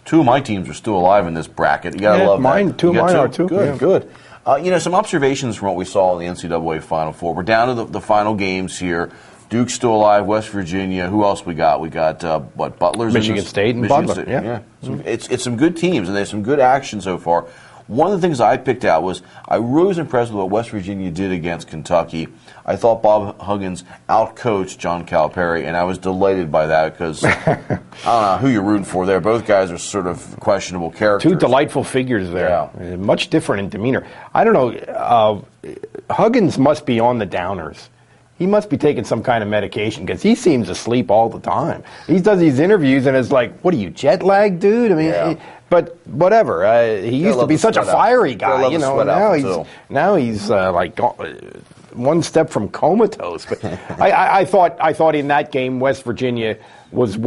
Two of my teams are still alive in this bracket. You gotta love mine, that. Two of mine are too. Good, good. Some observations from what we saw in the NCAA Final Four. We're down to the final games here. Duke's still alive. West Virginia. Who else we got? We got Butler's Michigan State and Butler. State. Yeah. It's some good teams, and there's some good action so far. One of the things I picked out was I really was impressed with what West Virginia did against Kentucky. I thought Bob Huggins outcoached John Calipari, and I was delighted by that because I don't know who you're rooting for there. Both guys are sort of questionable characters. Two delightful figures there. Yeah. Much different in demeanor. I don't know. Huggins must be on the downers. He must be taking some kind of medication because he seems asleep all the time. He does these interviews and it's like, what are you, jet lagged, dude? I mean, but whatever. He used to be such a fiery guy, Now he's like one step from comatose. But I thought in that game West Virginia was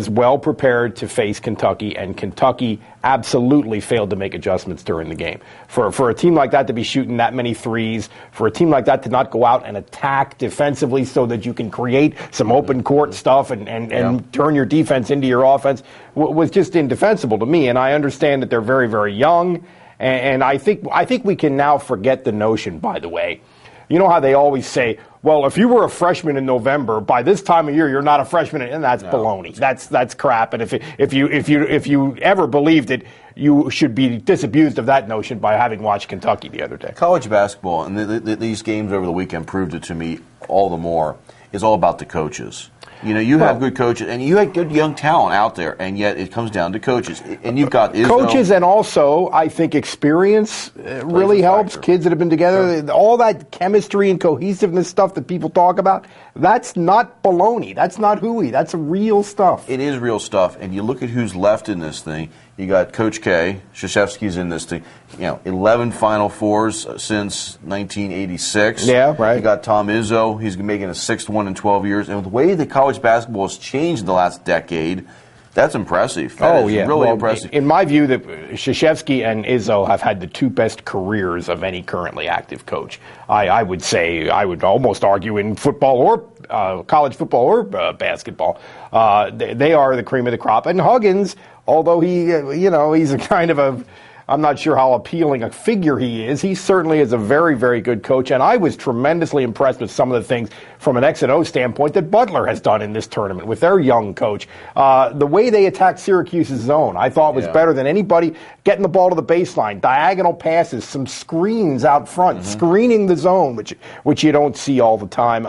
well prepared to face Kentucky, and Kentucky absolutely failed to make adjustments during the game. For a team like that to be shooting that many threes, for a team like that to not go out and attack defensively so that you can create some open court stuff and turn your defense into your offense was just indefensible to me. And I understand that they're very, very young, and I think we can now forget the notion, by the way. You know how they always say, well, if you were a freshman in November, by this time of year you're not a freshman, and that's baloney. That's crap. And if you ever believed it, you should be disabused of that notion by having watched Kentucky the other day. College basketball, and these games over the weekend proved it to me all the more, is all about the coaches. You have good coaches, and you have good young talent out there, and yet it comes down to coaches. And you've got coaches, and also I think experience really helps. Kids that have been together, all that chemistry and cohesiveness stuff that people talk about, that's not baloney. That's not hooey. That's real stuff. It is real stuff, and you look at who's left in this thing. You got Coach K, Krzyzewski's in this thing. 11 Final Fours since 1986. Yeah, right. You got Tom Izzo. He's making a sixth one in 12 years. And with the way that college basketball has changed in the last decade, that's impressive. That is really impressive. In my view, that Krzyzewski and Izzo have had the two best careers of any currently active coach. I would almost argue in football or college football or basketball. They are the cream of the crop. And Huggins, although he's a kind of a, I'm not sure how appealing a figure he is. He certainly is a very, very good coach, and I was tremendously impressed with some of the things from an X&O standpoint that Butler has done in this tournament with their young coach. The way they attacked Syracuse's zone, I thought was better than anybody. Getting the ball to the baseline, diagonal passes, some screens out front, screening the zone, which you don't see all the time.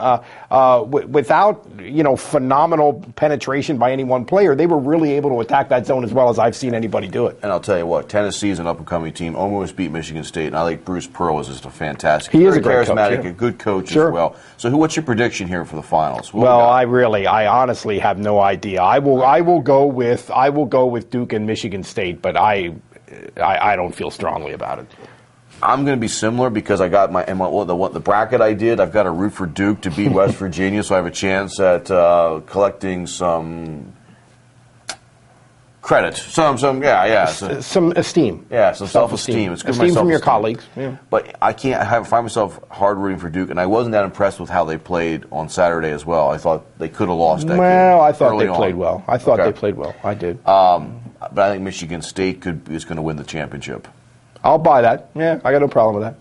Without phenomenal penetration by any one player, they were really able to attack that zone as well as I've seen anybody do it. And I'll tell you what, Tennessee's an up-and-coming team. Almost beat Michigan State, and I think Bruce Pearl is just a fantastic. He is a great charismatic, coach, a good coach as well. So, what's your prediction here for the finals? I honestly have no idea. I will go with Duke and Michigan State, but I don't feel strongly about it. I'm going to be similar because I got the bracket I did. I've got to root for Duke to beat West Virginia, so I have a chance at collecting some credit, some esteem. Yeah, some self-esteem. It's good esteem from your colleagues. Yeah. But I find myself hard rooting for Duke, and I wasn't that impressed with how they played on Saturday as well. I thought they could have lost that game. Well, I thought they played well. They played well. I did. But I think Michigan State is going to win the championship. I'll buy that. Yeah, I got no problem with that.